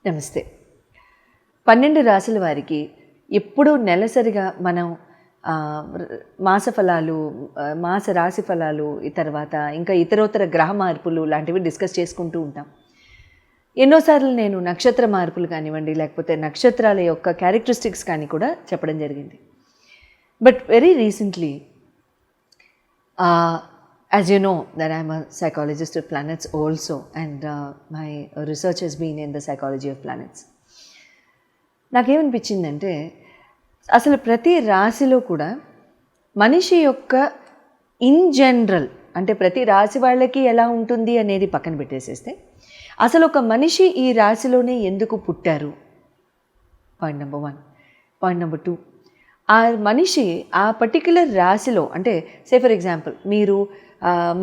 నమస్తే. 12 రాశుల వారికి ఎప్పుడూ నెలసరిగా మనం మాస ఫలాలు, మాస రాశి ఫలాలు, తర్వాత ఇంకా ఇతరోత్తర గ్రహ మార్పులు లాంటివి డిస్కస్ చేసుకుంటూ ఉంటాం. ఎన్నోసార్లు నేను నక్షత్ర మార్పులు కానివ్వండి, లేకపోతే నక్షత్రాల యొక్క క్యారెక్టరిస్టిక్స్ కానీ కూడా చెప్పడం జరిగింది. But very recently, as you know that I'm a psychologist of planets also, and my research has been in the psychology of planets. నాకేమనిపించిందంటే అసలు ప్రతి రాశిలో కూడా మనిషి యొక్క ఇన్ జనరల్, అంటే ప్రతి రాశి వాళ్ళకి ఎలా ఉంటుంది అనేది పక్కన పెట్టేసేస్తే, అసలు ఒక మనిషి ఈ రాశిలోనే ఎందుకు పుట్టారు, పాయింట్ నెంబర్ 1. పాయింట్ నెంబర్ 2, ఆ మనిషి ఆ పర్టిక్యులర్ రాశిలో, అంటే సే ఫర్ ఎగ్జాంపుల్ మీరు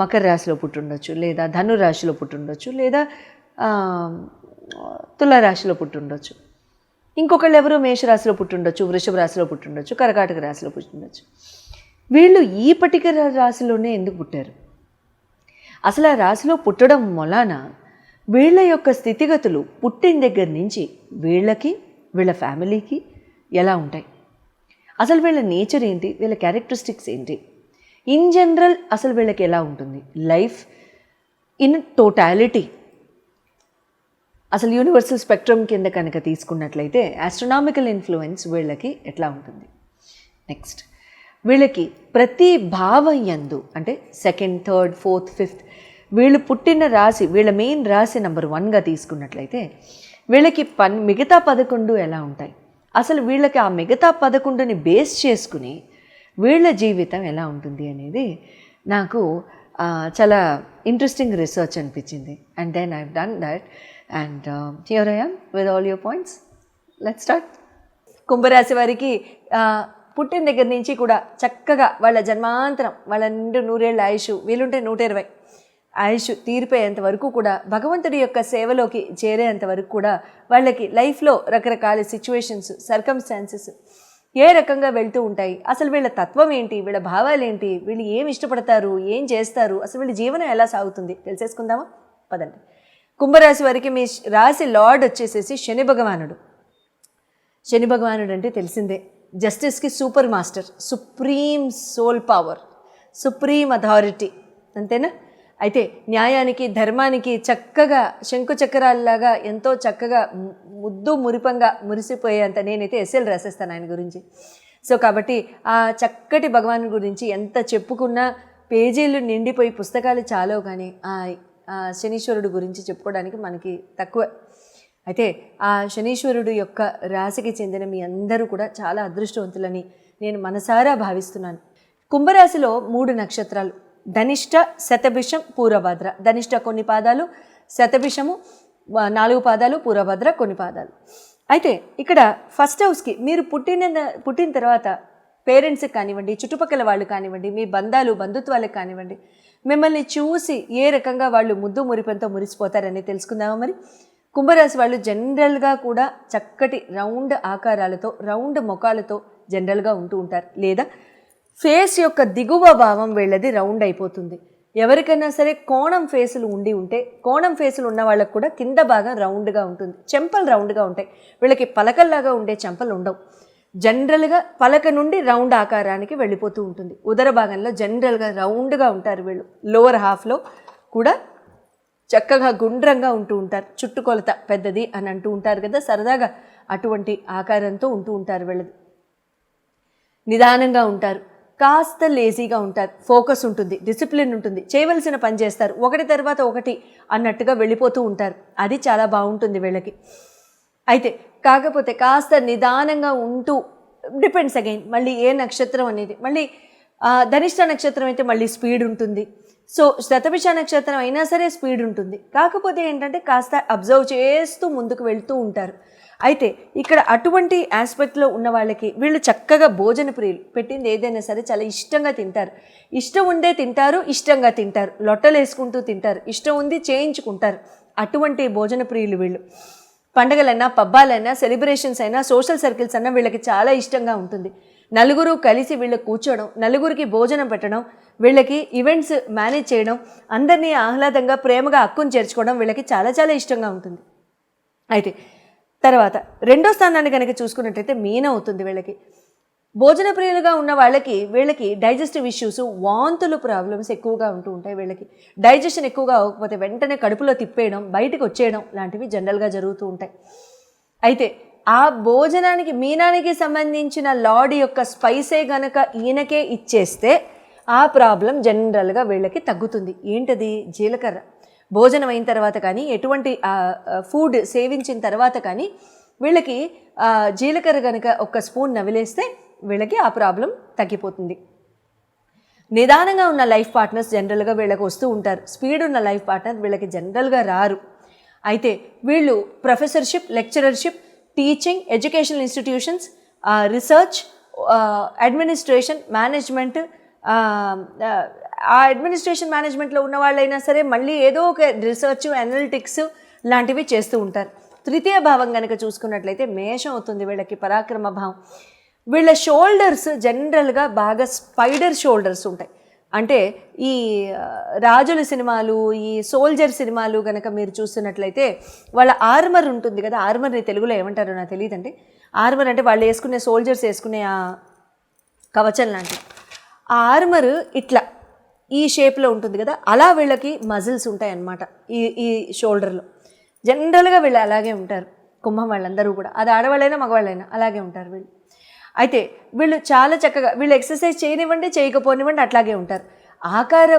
మకర రాశిలో పుట్టుండొచ్చు, లేదా ధను రాశిలో పుట్టుండొచ్చు, లేదా తులారాశిలో పుట్టుండొచ్చు, ఇంకొకళ్ళు ఎవరో మేషరాశిలో పుట్టుండొచ్చు, వృషభ రాశిలో పుట్టుండొచ్చు, కర్కాటక రాశిలో పుట్టుండొచ్చు. వీళ్ళు ఈ పర్టిక్యులర్ రాశిలోనే ఎందుకు పుట్టారు? అసలు ఆ రాశిలో పుట్టడం మొలాన వీళ్ళ యొక్క స్థితిగతులు పుట్టిన దగ్గర నుంచి వీళ్ళకి, వీళ్ళ ఫ్యామిలీకి ఎలా ఉంటాయి, అసలు వీళ్ళ నేచర్ ఏంటి, వీళ్ళ క్యారెక్టరిస్టిక్స్ ఏంటి, ఇన్ జనరల్ అసలు వీళ్ళకి ఎలా ఉంటుంది, లైఫ్ ఇన్ టోటాలిటీ, అసలు యూనివర్సల్ స్పెక్ట్రమ్ కింద కనుక తీసుకున్నట్లయితే ఆస్ట్రనామికల్ ఇన్ఫ్లుయెన్స్ వీళ్ళకి ఎట్లా ఉంటుంది. నెక్స్ట్, వీళ్ళకి ప్రతి భావం యందు, అంటే 2nd, 3rd, 4th, 5th, వీళ్ళు పుట్టిన రాశి, వీళ్ళ మెయిన్ రాశి నెంబర్ 1గా తీసుకున్నట్లయితే వీళ్ళకి మిగతా 11 ఎలా ఉంటాయి, అసలు వీళ్ళకి ఆ మిగతా 11ని బేస్ చేసుకుని వీళ్ళ జీవితం ఎలా ఉంటుంది అనేది నాకు చాలా ఇంట్రెస్టింగ్ రీసెర్చ్ అనిపించింది. And then I've done that, and here I am with all your points. Let's start. కుంభరాశి వారికి పుట్టిన దగ్గర నుంచి కూడా చక్కగా వాళ్ళ జన్మాంతరం, వాళ్ళ నిండు 100 ఏళ్ళ ఆయుష్, వీలుంటే 120 ఆయుష్ తీరిపోయేంత వరకు కూడా, భగవంతుడి యొక్క సేవలోకి చేరేంత వరకు కూడా వాళ్ళకి లైఫ్లో రకరకాల సిచ్యువేషన్స్, సర్కమ్స్టాన్సెస్ ఏ రకంగా వెళ్తూ ఉంటాయి, అసలు వీళ్ళ తత్వం ఏంటి, వీళ్ళ భావాలు ఏంటి, వీళ్ళు ఏం ఇష్టపడతారు, ఏం చేస్తారు, అసలు వీళ్ళ జీవనం ఎలా సాగుతుంది తెలిసేసుకుందామా? పదండి. కుంభరాశి వారికి మీ రాశి లార్డ్ వచ్చేసేసి శని భగవానుడు. శని భగవానుడు అంటే తెలిసిందే, జస్టిస్కి super master, supreme soul power, supreme authority, అంతేనా? అయితే న్యాయానికి, ధర్మానికి చక్కగా శంకు చక్రాల్లాగా ఎంతో చక్కగా ముద్దు మురిపంగా మురిసిపోయేంత నేనైతే ఎస్ఎల్ రాసేస్తాను ఆయన గురించి. సో కాబట్టి ఆ చక్కటి భగవాను గురించి ఎంత చెప్పుకున్నా పేజీలు నిండిపోయి పుస్తకాలు చాలవు, కానీ ఆ శనీశ్వరుడు గురించి చెప్పుకోవడానికి మనకి తక్కువ. అయితే ఆ శనీశ్వరుడు యొక్క రాశికి చెందిన మీ అందరూ కూడా చాలా అదృష్టవంతులని నేను మనసారా భావిస్తున్నాను. కుంభరాశిలో 3 నక్షత్రాలు, ధనిష్ట, శతభిషం, పూర్వభద్ర. ధనిష్ట కొన్ని పాదాలు, శతభిషము 4 పాదాలు, పూర్వభద్ర కొన్ని పాదాలు. అయితే ఇక్కడ ఫస్ట్ హౌస్కి మీరు పుట్టిన తర్వాత పేరెంట్స్కి కానివ్వండి, చుట్టుపక్కల వాళ్ళు కానివ్వండి, మీ బంధుత్వాలకు కానివ్వండి, మిమ్మల్ని చూసి ఏ రకంగా వాళ్ళు ముద్దు మురిపంతో మురిసిపోతారని తెలుసుకుందామా మరి? కుంభరాశి వాళ్ళు జనరల్గా కూడా చక్కటి రౌండ్ ఆకారాలతో, రౌండ్ ముఖాలతో జనరల్గా ఉంటూ ఉంటారు, లేదా ఫేస్ యొక్క దిగువ భావం వీళ్ళది రౌండ్ అయిపోతుంది. ఎవరికైనా సరే కోణం ఫేసులు ఉంటే, కోణం ఫేసులు ఉన్న వాళ్ళకు కూడా కింద భాగం రౌండ్గా ఉంటుంది, చెంపలు రౌండ్గా ఉంటాయి. వీళ్ళకి పలకల్లాగా ఉండే చెంపలు ఉండవు. జనరల్గా పలక నుండి రౌండ్ ఆకారానికి వెళ్ళిపోతూ ఉంటుంది. ఉదర భాగంలో జనరల్గా రౌండ్గా ఉంటారు వీళ్ళు. లోవర్ హాఫ్లో కూడా చక్కగా గుండ్రంగా ఉంటూ ఉంటారు. చుట్టుకొలత పెద్దది అని అంటూ ఉంటారు కదా, సరదాగా అటువంటి ఆకారంతో ఉంటూ ఉంటారు. వీళ్ళది నిదానంగా ఉంటారు, కాస్త లేజీగా ఉంటారు, ఫోకస్ ఉంటుంది, డిసిప్లిన్ ఉంటుంది, చేయవలసిన పని చేస్తారు, ఒకటి తర్వాత ఒకటి అన్నట్టుగా వెళ్ళిపోతూ ఉంటారు. అది చాలా బాగుంటుంది వీళ్ళకి. అయితే కాకపోతే కాస్త నిదానంగా ఉంటూ, డిపెండ్స్ అగైన్ మళ్ళీ ఏ నక్షత్రం అనేది, మళ్ళీ ధనిష్ట నక్షత్రం అయితే మళ్ళీ స్పీడ్ ఉంటుంది. సో శతభిష నక్షత్రం అయినా సరే స్పీడ్ ఉంటుంది. కాకపోతే ఏంటంటే కాస్త అబ్జర్వ్ చేస్తూ ముందుకు వెళ్తూ ఉంటారు. అయితే ఇక్కడ అటువంటి ఆస్పెక్ట్లో ఉన్న వాళ్ళకి వీళ్ళు చక్కగా భోజన ప్రియులు, పెట్టింది ఏదైనా సరే చాలా ఇష్టంగా తింటారు, ఇష్టం ఉండే తింటారు, ఇష్టంగా తింటారు, లొట్టలు వేసుకుంటూ తింటారు, ఇష్టం ఉంది చేయించుకుంటారు. అటువంటి భోజన ప్రియులు వీళ్ళు. పండగలైనా, పబ్బాలైనా, సెలబ్రేషన్స్ అయినా, సోషల్ సర్కిల్స్ అన్నా వీళ్ళకి చాలా ఇష్టంగా ఉంటుంది. నలుగురు కలిసి వీళ్ళకి కూర్చోవడం, నలుగురికి భోజనం పెట్టడం, వీళ్ళకి ఈవెంట్స్ మేనేజ్ చేయడం, అందరినీ ఆహ్లాదంగా ప్రేమగా హక్కును చేర్చుకోవడం వీళ్ళకి చాలా చాలా ఇష్టంగా ఉంటుంది. అయితే తర్వాత రెండో స్థానాన్ని కనుక చూసుకున్నట్లయితే మీన అవుతుంది వీళ్ళకి. భోజన ప్రియులుగా ఉన్న వీళ్ళకి డైజెస్టివ్ ఇష్యూస్, వాంతులు ప్రాబ్లమ్స్ ఎక్కువగా ఉంటూ ఉంటాయి. వీళ్ళకి డైజెషన్ ఎక్కువగా అవ్వకపోతే వెంటనే కడుపులో తిప్పేయడం, బయటకు వచ్చేయడం లాంటివి జనరల్గా జరుగుతూ ఉంటాయి. అయితే ఆ భోజనానికి మీనానికి సంబంధించిన లార్డ్ యొక్క స్పైసే గనక ఈయనకే ఇచ్చేస్తే ఆ ప్రాబ్లం జనరల్గా వీళ్ళకి తగ్గుతుంది. ఏంటది? జీలకర్ర. భోజనం అయిన తర్వాత కానీ, ఎటువంటి ఫుడ్ సేవించిన తర్వాత కానీ వీళ్ళకి జీలకర్ర కనుక ఒక స్పూన్ నవిలేస్తే వీళ్ళకి ఆ ప్రాబ్లం తగ్గిపోతుంది. నిదానంగా ఉన్న లైఫ్ పార్ట్నర్స్ జనరల్గా వీళ్ళకి వస్తూ ఉంటారు. స్పీడ్ ఉన్న లైఫ్ పార్ట్నర్ వీళ్ళకి జనరల్గా రారు. అయితే వీళ్ళు professorship, lectureship, teaching, educational institutions, research, administration, management, ఆ అడ్మినిస్ట్రేషన్ మేనేజ్మెంట్లో ఉన్న వాళ్ళైనా సరే మళ్ళీ ఏదో ఒక రీసెర్చ్, అనలిటిక్స్ లాంటివి చేస్తూ ఉంటారు. తృతీయ భావం కనుక చూసుకున్నట్లయితే మేషం అవుతుంది వీళ్ళకి, పరాక్రమ భావం. వీళ్ళ షోల్డర్స్ జనరల్గా బాగా స్పైడర్ షోల్డర్స్ ఉంటాయి. అంటే ఈ రాజుల సినిమాలు, ఈ సోల్జర్ సినిమాలు కనుక మీరు చూస్తున్నట్లయితే వాళ్ళ ఆర్మర్ ఉంటుంది కదా, ఆర్మర్ని తెలుగులో ఏమంటారో నాకు తెలియదండి. ఆర్మర్ అంటే వాళ్ళు వేసుకునే, సోల్జర్స్ వేసుకునే ఆ కవచం లాంటివి. ఆ ఆర్మర్ ఇట్లా ఈ షేప్లో ఉంటుంది కదా, అలా వీళ్ళకి మజిల్స్ ఉంటాయి అన్నమాట ఈ షోల్డర్లో. జనరల్గా వీళ్ళు అలాగే ఉంటారు, కుంభం వాళ్ళందరూ కూడా. అది ఆడవాళ్ళైనా మగవాళ్ళైనా అలాగే ఉంటారు వీళ్ళు. అయితే వీళ్ళు చాలా చక్కగా, వీళ్ళు ఎక్సర్సైజ్ చేయనివ్వండి, చేయకపోనివ్వండి, అట్లాగే ఉంటారు. ఆకార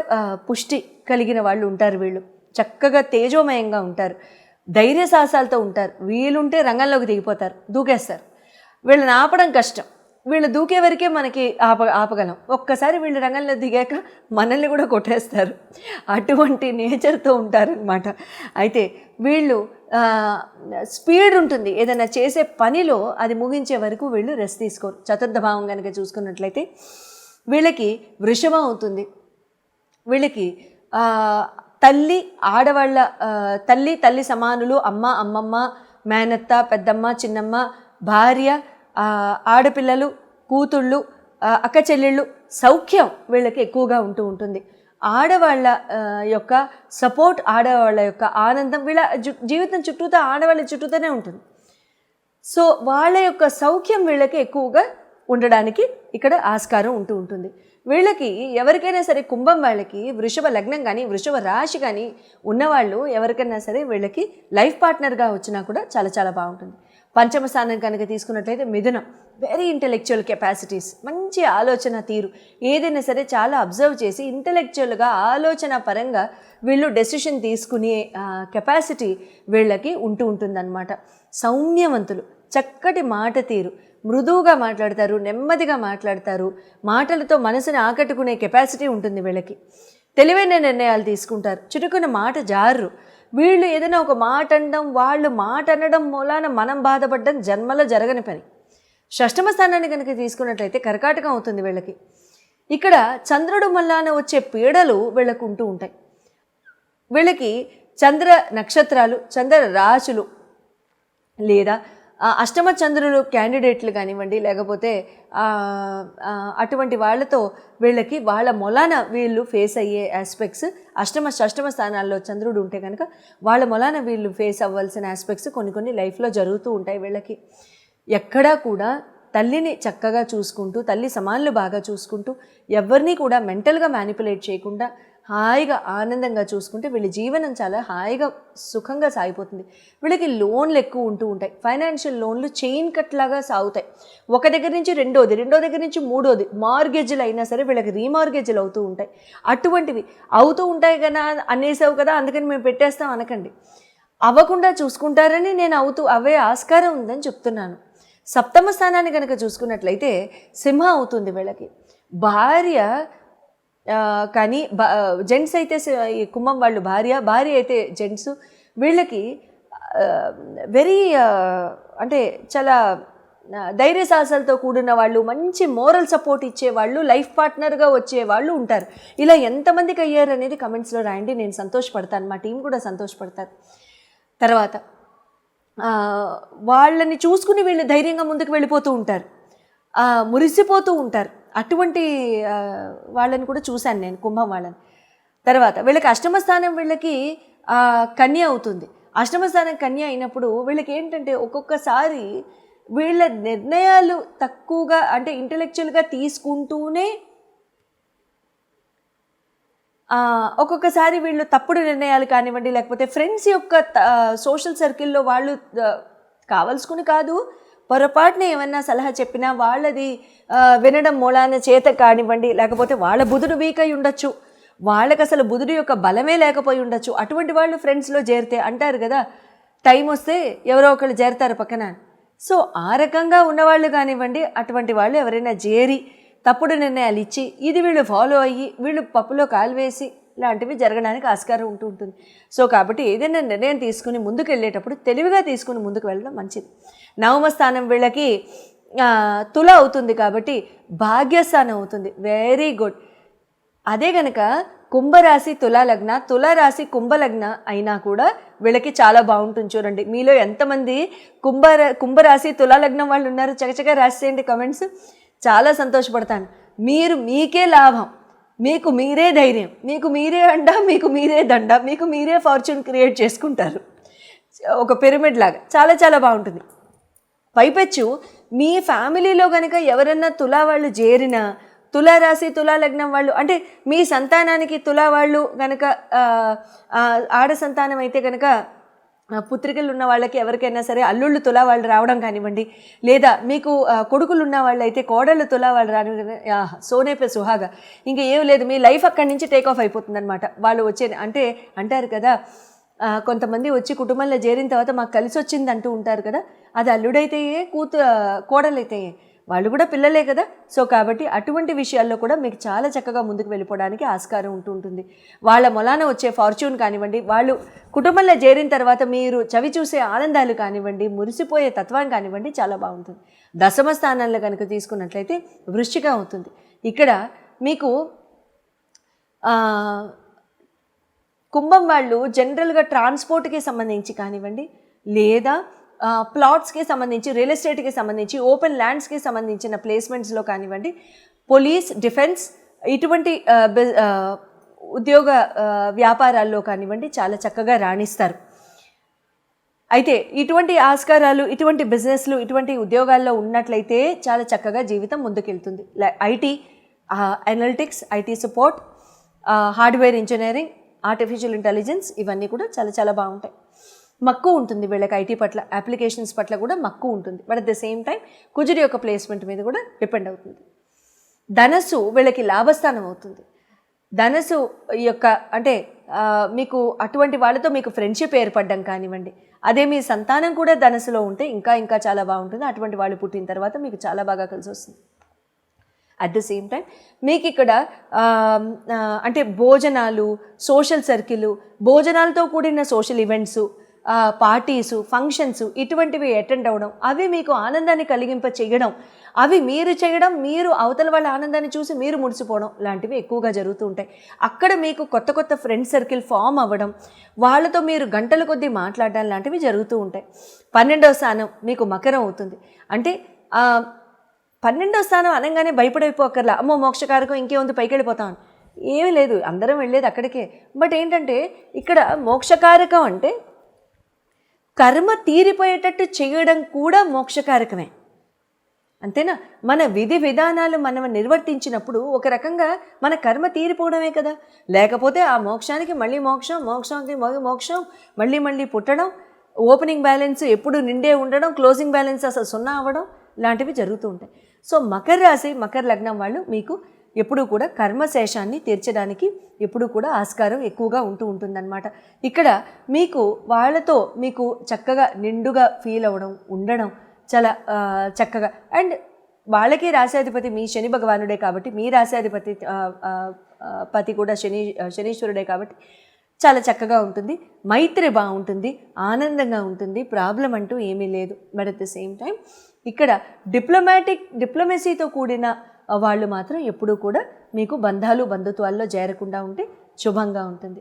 పుష్టి కలిగిన వాళ్ళు ఉంటారు వీళ్ళు. చక్కగా తేజోమయంగా ఉంటారు, ధైర్య సాహసాలతో ఉంటారు. వీలుంటే రంగంలోకి దిగిపోతారు, దూకేస్తారు. వీళ్ళని ఆపడం కష్టం. వీళ్ళు దూకే వరకే మనకి ఆపగలం. ఒక్కసారి వీళ్ళు రంగంలో దిగాక మనల్ని కూడా కొట్టేస్తారు. అటువంటి నేచర్తో ఉంటారనమాట. అయితే వీళ్ళు స్పీడ్ ఉంటుంది, ఏదైనా చేసే పనిలో అది ముగించే వరకు వీళ్ళు రెస్ట్ తీసుకోరు. చతుర్థ భావం కనుక చూసుకున్నట్లయితే వీళ్ళకి వృషభం అవుతుంది. వీళ్ళకి తల్లి, ఆడవాళ్ళ తల్లి సమానులు, అమ్మ, అమ్మమ్మ, మేనత్త, పెద్దమ్మ, చిన్నమ్మ, భార్య, ఆడపిల్లలు, కూతుళ్ళు, అక్క చెల్లెళ్ళు సౌఖ్యం వీళ్ళకి ఎక్కువగా ఉంటూ ఉంటుంది. ఆడవాళ్ళ యొక్క సపోర్ట్, ఆడవాళ్ళ యొక్క ఆనందం వీళ్ళ జీవితం చుట్టూతో, ఆడవాళ్ళ చుట్టూతోనే ఉంటుంది. సో వాళ్ళ యొక్క సౌఖ్యం వీళ్ళకి ఎక్కువగా ఉండడానికి ఇక్కడ ఆస్కారం ఉంటూ ఉంటుంది. వీళ్ళకి ఎవరికైనా సరే, కుంభం వాళ్ళకి వృషభ లగ్నం కానీ, వృషభ రాశి కానీ ఉన్నవాళ్ళు ఎవరికైనా సరే వీళ్ళకి లైఫ్ పార్ట్నర్గా వచ్చినా కూడా చాలా చాలా బాగుంటుంది. పంచమ స్థానం కనుక తీసుకున్నట్లయితే మిథునం. వెరీ ఇంటెలెక్చువల్ కెపాసిటీస్, మంచి ఆలోచన తీరు, ఏదైనా సరే చాలా అబ్జర్వ్ చేసి ఇంటెలెక్చువల్గా, ఆలోచన పరంగా వీళ్ళు డెసిషన్ తీసుకునే కెపాసిటీ వీళ్ళకి ఉంటూ ఉంటుందన్నమాట. సౌమ్యవంతులు, చక్కటి మాట తీరు, మృదువుగా మాట్లాడతారు, నెమ్మదిగా మాట్లాడతారు, మాటలతో మనసుని ఆకట్టుకునే కెపాసిటీ ఉంటుంది వీళ్ళకి. తెలివైన నిర్ణయాలు తీసుకుంటారు, చురుకున్న మాట జారు. వీళ్ళు ఏదైనా ఒక మాట అనడం, వాళ్ళు మాట అనడం మూలాన మనం బాధపడడం జన్మలో జరగని పని. షష్టమ స్థానాన్ని కనుక తీసుకున్నట్లయితే కర్కాటకం అవుతుంది వీళ్ళకి. ఇక్కడ చంద్రుడు మల్లాన వచ్చే పీడలు వీళ్ళకు ఉంటూ ఉంటాయి. వీళ్ళకి చంద్ర నక్షత్రాలు, చంద్ర రాశులు లేదా అష్టమ చంద్రులు క్యాండిడేట్లు కానివ్వండి, లేకపోతే అటువంటి వాళ్ళతో వీళ్ళకి వాళ్ళ మొలాన వీళ్ళు ఫేస్ అయ్యే ఆస్పెక్ట్స్, షష్టమ స్థానాల్లో చంద్రుడు ఉంటే కనుక వాళ్ళ మొలాన వీళ్ళు ఫేస్ అవ్వాల్సిన ఆస్పెక్ట్స్ కొన్ని లైఫ్లో జరుగుతూ ఉంటాయి వీళ్ళకి. ఎక్కడా కూడా తల్లిని చక్కగా చూసుకుంటూ, తల్లి సమానులు బాగా చూసుకుంటూ, ఎవరిని కూడా మెంటల్గా మ్యానిపులేట్ చేయకుండా హాయిగా ఆనందంగా చూసుకుంటే వీళ్ళ జీవనం చాలా హాయిగా సుఖంగా సాగిపోతుంది. వీళ్ళకి లోన్లు ఎక్కువ ఉంటూ ఉంటాయి. ఫైనాన్షియల్ లోన్లు చైన్ కట్ లాగా సాగుతాయి. ఒక దగ్గర నుంచి రెండో దగ్గర నుంచి మూడోది, మార్గేజ్లు అయినా సరే వీళ్ళకి రీమార్గేజ్లు అవుతూ ఉంటాయి. అటువంటివి అవుతూ ఉంటాయి కదా, అనేసావు కదా అందుకని మేము పెట్టేస్తాం అనకండి. అవ్వకుండా చూసుకుంటారని నేను అవే ఆస్కారం ఉందని చెప్తున్నాను. సప్తమ స్థానాన్ని కనుక చూసుకున్నట్లయితే సింహ అవుతుంది వీళ్ళకి. భార్య కానీ జెంట్స్ అయితే కుంభం వాళ్ళు భార్య అయితే జెంట్స్. వీళ్ళకి వెరీ అంటే చాలా ధైర్య సాహసాలతో కూడిన వాళ్ళు, మంచి మోరల్ సపోర్ట్ ఇచ్చేవాళ్ళు, లైఫ్ పార్ట్నర్గా వచ్చేవాళ్ళు ఉంటారు. ఇలా ఎంతమందికి అయ్యారు అనేది కమెంట్స్లో రాయండి, నేను సంతోషపడతాను, మా టీం కూడా సంతోషపడతారు. తర్వాత వాళ్ళని చూసుకుని వీళ్ళు ధైర్యంగా ముందుకు వెళ్ళిపోతూ ఉంటారు, మురిసిపోతూ ఉంటారు. అటువంటి వాళ్ళని కూడా చూశాను నేను, కుంభం వాళ్ళని. తర్వాత వీళ్ళకి అష్టమ స్థానం వీళ్ళకి కన్య అవుతుంది. అష్టమ స్థానం కన్య అయినప్పుడు వీళ్ళకి ఏంటంటే ఒక్కొక్కసారి వీళ్ళ నిర్ణయాలు తక్కువగా అంటే ఇంటెలెక్చువల్గా తీసుకుంటూనే ఒక్కొక్కసారి వీళ్ళు తప్పుడు నిర్ణయాలు కానివ్వండి, లేకపోతే ఫ్రెండ్స్ యొక్క సోషల్ సర్కిల్లో వాళ్ళు కావాల్సుకుని కాదు, పొరపాటున ఏమన్నా సలహా చెప్పినా వాళ్ళది వినడం మూలాన చేత కానివ్వండి, లేకపోతే వాళ్ళ బుధుడు వీక్ అయి ఉండొచ్చు, వాళ్ళకి అసలు బుధుడు యొక్క బలమే లేకపోయి ఉండొచ్చు. అటువంటి వాళ్ళు ఫ్రెండ్స్లో చేరితే అంటారు కదా, టైం వస్తే ఎవరో ఒకళ్ళు చేరతారు పక్కన. సో ఆ రకంగా ఉన్నవాళ్ళు కానివ్వండి, అటువంటి వాళ్ళు ఎవరైనా చేరి తప్పుడు నిర్ణయాలు ఇచ్చి ఇది వీళ్ళు ఫాలో అయ్యి వీళ్ళు పప్పులో కాలు వేసి లాంటివి జరగడానికి ఆస్కారం ఉంటుంది. సో కాబట్టి ఏదైనా నిర్ణయం తీసుకుని ముందుకు వెళ్ళేటప్పుడు తెలివిగా తీసుకుని ముందుకు వెళ్ళడం మంచిది. నవమ స్థానం వీళ్ళకి తుల అవుతుంది కాబట్టి భాగ్యస్థానం అవుతుంది. Very good. అదే కనుక కుంభరాశి తులాలగ్న, తులారాశి కుంభలగ్న అయినా కూడా వీళ్ళకి చాలా బాగుంటుంది. చూడండి మీలో ఎంతమంది కుంభరాశి తులాలగ్నం వాళ్ళు ఉన్నారు, చకచక రాసేయండి కమెంట్స్. చాలా సంతోషపడతాను. మీరు మీకే లాభం, మీకు మీరే ధైర్యం, మీకు మీరే అండ, మీకు మీరే దండ, మీకు మీరే ఫార్చ్యూన్ క్రియేట్ చేసుకుంటారు. ఒక పిరమిడ్ లాగా చాలా చాలా బాగుంటుంది. పైపెచ్చు మీ ఫ్యామిలీలో కనుక ఎవరన్నా తులా వాళ్ళు చేరినా, తులారాశి తులాలగ్నం వాళ్ళు అంటే మీ సంతానానికి తులా వాళ్ళు కనుక ఆడ సంతానం అయితే కనుక పుత్రికలు ఉన్న వాళ్ళకి ఎవరికైనా సరే అల్లుళ్ళు తులా వాళ్ళు రావడం కానివ్వండి, లేదా మీకు కొడుకులు ఉన్న వాళ్ళు అయితే కోడళ్ళు తులా వాళ్ళు రాని సోనేపే సుహాగా ఇంకా ఏం లేదు, మీ లైఫ్ అక్కడి నుంచి టేక్ ఆఫ్ అయిపోతుంది అనమాట. వాళ్ళు వచ్చే అంటే అంటారు కదా, కొంతమంది వచ్చి కుటుంబంలో చేరిన తర్వాత మాకు కలిసి వచ్చింది అంటూ ఉంటారు కదా, అది అల్లుడైతే కోడలైతే వాళ్ళు కూడా పిల్లలే కదా. సో కాబట్టి అటువంటి విషయాల్లో కూడా మీకు చాలా చక్కగా ముందుకు వెళ్ళిపోవడానికి ఆస్కారం ఉంటుంది. వాళ్ళ మొలాన వచ్చే ఫార్చ్యూన్ కానివ్వండి, వాళ్ళు కుటుంబంలో చేరిన తర్వాత మీరు చవి చూసే ఆనందాలు కానివ్వండి, మురిసిపోయే తత్వం కానివ్వండి చాలా బాగుంటుంది. దశమ స్థానాల్లో కనుక తీసుకున్నట్లయితే వృశ్చికం అవుతుంది. ఇక్కడ మీకు కుంభం వాళ్ళు జనరల్గా ట్రాన్స్పోర్ట్కి సంబంధించి కానివ్వండి, లేదా ప్లాట్స్కి సంబంధించి, రియల్ ఎస్టేట్కి సంబంధించి, ఓపెన్ ల్యాండ్స్కి సంబంధించిన ప్లేస్మెంట్స్లో కానివ్వండి, పోలీస్, డిఫెన్స్ ఇటువంటి ఉద్యోగ వ్యాపారాల్లో కానివ్వండి చాలా చక్కగా రాణిస్తారు. అయితే ఇటువంటి ఆస్కారాలు, ఇటువంటి బిజినెస్లు, ఇటువంటి ఉద్యోగాల్లో ఉన్నట్లయితే చాలా చక్కగా జీవితం ముందుకెళ్తుంది. IT, analytics, IT support, hardware engineering, artificial intelligence ఇవన్నీ కూడా చాలా చాలా బాగుంటాయి. మక్కువ ఉంటుంది వీళ్ళకి, ఐటీ పట్ల, అప్లికేషన్స్ పట్ల కూడా మక్కువ ఉంటుంది. But at the same time కుజుడి యొక్క ప్లేస్మెంట్ మీద కూడా డిపెండ్ అవుతుంది. ధనస్సు వీళ్ళకి లాభస్థానం అవుతుంది. ధనస్సు యొక్క అంటే మీకు అటువంటి వాళ్ళతో మీకు ఫ్రెండ్షిప్ ఏర్పడడం కానివ్వండి, అదే మీ సంతానం కూడా ధనస్సులో ఉంటే ఇంకా ఇంకా చాలా బాగుంటుంది. అటువంటి వాళ్ళు పుట్టిన తర్వాత మీకు చాలా బాగా కలిసి వస్తుంది. అట్ ద సేమ్ టైం మీకు ఇక్కడ అంటే భోజనాలు, సోషల్ సర్కిల్, భోజనాలతో కూడిన సోషల్ ఈవెంట్స్, పార్టీసు, ఫంక్షన్స్ ఇటువంటివి అటెండ్ అవ్వడం, అవి మీకు ఆనందాన్ని కలిగింప చేయడం, అవి మీరు చేయడం, మీరు అవతల వాళ్ళ ఆనందాన్ని చూసి మీరు ముడిసిపోవడం లాంటివి ఎక్కువగా జరుగుతూ ఉంటాయి. అక్కడ మీకు కొత్త కొత్త ఫ్రెండ్ సర్కిల్ ఫామ్ అవ్వడం, వాళ్ళతో మీరు గంటల కొద్దీ మాట్లాడడం లాంటివి జరుగుతూ ఉంటాయి. 12వ స్థానం మీకు మకరం అవుతుంది. అంటే 12వ స్థానం అనగానే భయపడిపోకర్లా, అమ్మో మోక్షకారకం ఇంకేముంది పైకి వెళ్ళిపోతామని ఏమీ లేదు, అందరం వెళ్ళేది అక్కడికే. బట్ ఏంటంటే ఇక్కడ మోక్షకారకం అంటే కర్మ తీరిపోయేటట్టు చేయడం కూడా మోక్షకారకమే, అంతేనా? మన విధి విధానాలు మనం నిర్వర్తించినప్పుడు ఒక రకంగా మన కర్మ తీరిపోవడమే కదా. లేకపోతే ఆ మోక్షానికి మళ్ళీ మోక్షం, మోక్షానికి మోక్షం, మళ్ళీ మళ్ళీ పుట్టడం, ఓపెనింగ్ బ్యాలెన్స్ ఎప్పుడు నిండే ఉండడం, క్లోజింగ్ బ్యాలెన్స్ అసలు 0 అవ్వడం లాంటివి జరుగుతూ ఉంటాయి. సో మకర రాశి, మకర లగ్నం వాళ్ళు మీకు ఎప్పుడూ కూడా కర్మశేషాన్ని తీర్చడానికి ఎప్పుడూ కూడా ఆస్కారం ఎక్కువగా ఉంటుందన్నమాట. ఇక్కడ మీకు వాళ్ళతో మీకు చక్కగా నిండుగా ఫీల్ అవ్వడం, ఉండడం చాలా చక్కగా. అండ్ వాళ్ళకి రాశాధిపతి మీ శని భగవానుడే కాబట్టి, మీ రాశాధిపతి పతి కూడా శనీశ్వరుడే కాబట్టి చాలా చక్కగా ఉంటుంది. మైత్రి బాగుంటుంది, ఆనందంగా ఉంటుంది, ప్రాబ్లం అంటూ ఏమీ లేదు. But at the same time ఇక్కడ డిప్లొమసీతో కూడిన వాళ్ళు మాత్రం ఎప్పుడూ కూడా మీకు బంధాలు బంధుత్వాల్లో చేరకుండా ఉంటే శుభంగా ఉంటుంది.